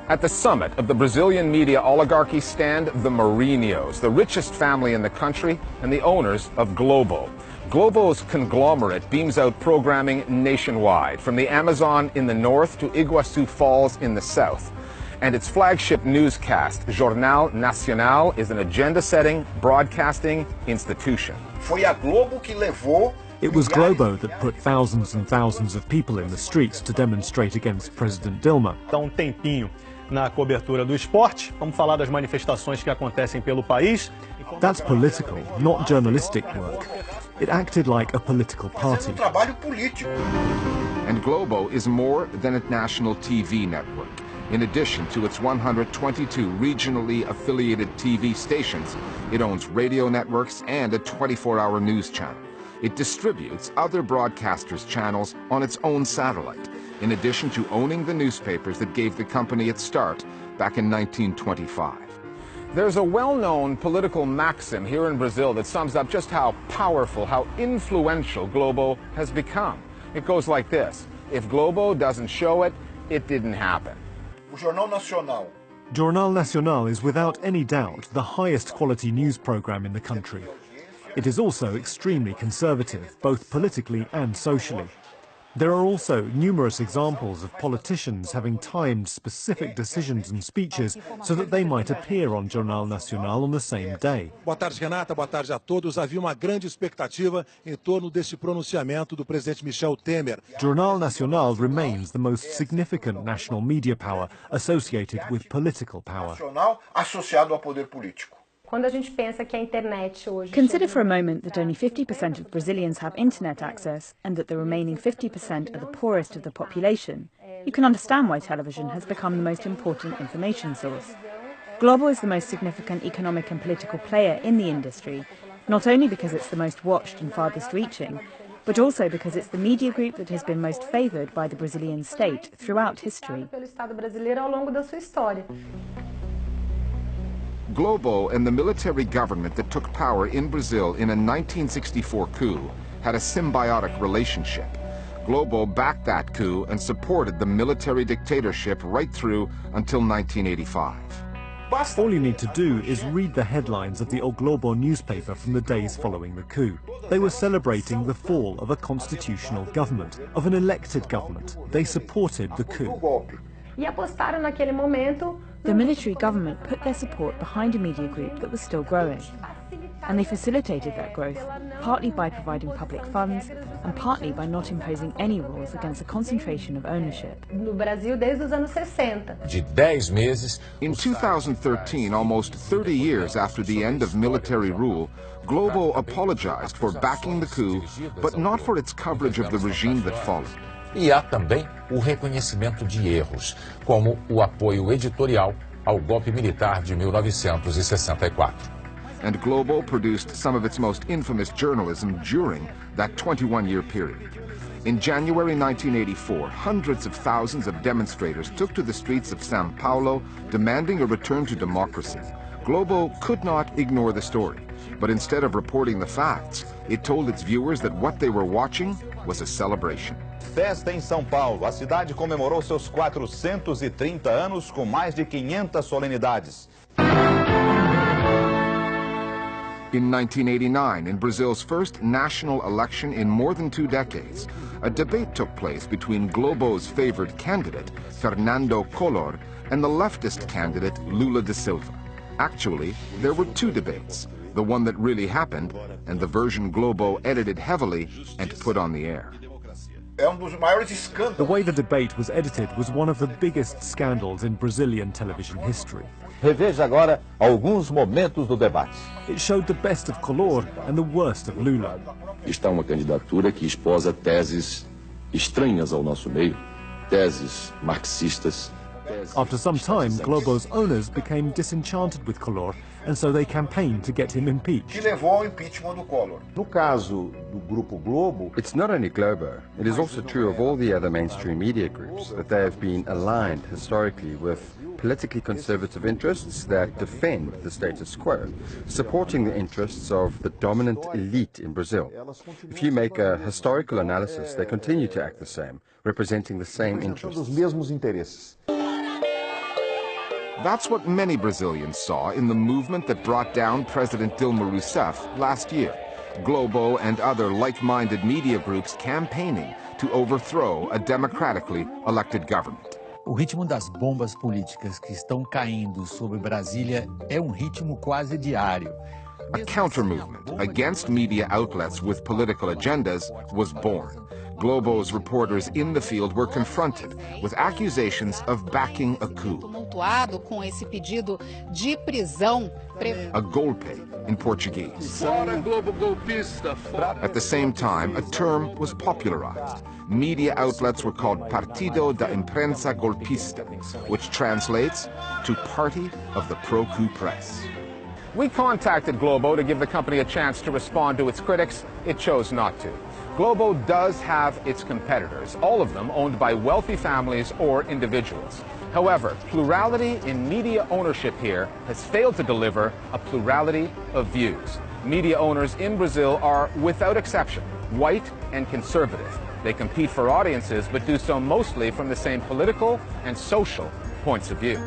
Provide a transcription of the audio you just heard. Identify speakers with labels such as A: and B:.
A: At the summit of the Brazilian media oligarchy stand the Marinhos, the richest family in the country and the owners of Globo. Globo's conglomerate beams out programming nationwide, from the Amazon in the north to Iguaçu Falls in the south. And its flagship newscast, Jornal Nacional, is an agenda-setting, broadcasting institution.
B: It was Globo that put thousands and thousands of people in the streets to demonstrate against President Dilma.
C: Na cobertura do esporte, vamos falar das manifestações que acontecem pelo país.
B: That's political, not journalistic work. It acted like a political party.
A: And Globo is more than a national TV network. In addition to its 122 regionally affiliated TV stations, it owns radio networks and a 24-hour news channel. It distributes other broadcasters' channels on its own satellite, in addition to owning the newspapers that gave the company its start back in 1925. There's a well-known political maxim here in Brazil that sums up just how powerful, how influential Globo has become. It goes like this: if Globo doesn't show it, it didn't happen.
B: Jornal Nacional is without any doubt the highest quality news program in the country. It is also extremely conservative, both politically and socially. There are also numerous examples of politicians having timed specific decisions and speeches so that they might appear on Jornal Nacional on the same day.
D: Boa tarde, Renata. Boa tarde a todos. Havia uma grande expectativa em torno deste pronunciamento do presidente Michel Temer.
B: Jornal Nacional remains the most significant national media power associated with political power.
E: Associado ao poder político.
F: Quando a gente pensa que a internet hoje...
G: Consider for a moment that only 50% of Brazilians have internet access and that the remaining 50% are the poorest of the population. You can understand why television has become the most important information source. Globo is the most significant economic and political player in the industry, not only because it's the most watched and farthest reaching, but also because it's the media group that has been most favoured by the Brazilian state throughout history.
A: Globo and the military government that took power in Brazil in a 1964 coup had a symbiotic relationship. Globo backed that coup and supported the military dictatorship right through until 1985.
B: All you need to do is read the headlines of the O Globo newspaper from the days following the coup. They were celebrating the fall of a constitutional government, of an elected government. They supported the coup.
G: The military government put their support behind a media group that was still growing. And they facilitated that growth, partly by providing public funds and partly by not imposing any rules against the concentration of ownership.
A: In 2013, almost 30 years after the end of military rule, Globo apologized for backing the coup, but not for its coverage of the regime that followed.
H: E há também o reconhecimento de erros, como o apoio editorial ao golpe militar de 1964.
A: And Globo produced some of its most infamous journalism during that 21-year period. In January 1984, hundreds of thousands of demonstrators took to the streets of São Paulo demanding a return to democracy. Globo could not ignore the story, but instead of reporting the facts, it told its viewers that what they were watching was a celebration.
I: Festa em São Paulo. A cidade comemorou seus 430 anos com mais de 500 solenidades.
A: In 1989, in Brazil's first national election in more than 2 decades, a debate took place between Globo's favored candidate, Fernando Collor, and the leftist candidate, Lula da Silva. Actually, there were 2 debates, the one that really happened and the version Globo edited heavily and put on the air.
B: The way the debate was edited was one of the biggest scandals in Brazilian television history.
I: Reveja agora alguns momentos do debate.
B: It showed the best of Collor and the worst of Lula.
J: Está uma candidatura que esposa teses estranhas ao nosso meio, teses marxistas.
B: After some time, Globo's owners became disenchanted with Collor, and so they campaigned to get him impeached.
E: Que levou ao impeachment do Collor.
K: No caso do Grupo Globo,
L: it's not only Globo, it is also true of all the other mainstream media groups that they have been aligned historically with politically conservative interests that defend the status quo, supporting the interests of the dominant elite in Brazil. If you make a historical analysis, they continue to act the same, representing the same interests.
A: That's what many Brazilians saw in the movement that brought down President Dilma Rousseff last year. Globo and other like-minded media groups campaigning to overthrow a democratically elected government.
M: O ritmo das bombas políticas que estão caindo sobre Brasília é ritmo quase diário.
A: A counter-movement against media outlets with political agendas was born. Globo's reporters in the field were confronted with accusations of backing a coup.
N: Com esse pedido de prisão.
A: A golpe in Portuguese. At the same time, a term was popularized. Media outlets were called Partido da Imprensa Golpista, which translates to Party of the Pro-Coup Press. We contacted Globo to give the company a chance to respond to its critics. It chose not to. Globo does have its competitors, all of them owned by wealthy families or individuals. However, plurality in media ownership here has failed to deliver a plurality of views. Media owners in Brazil are, without exception, white and conservative. They compete for audiences, but do so mostly from the same political and social points of view.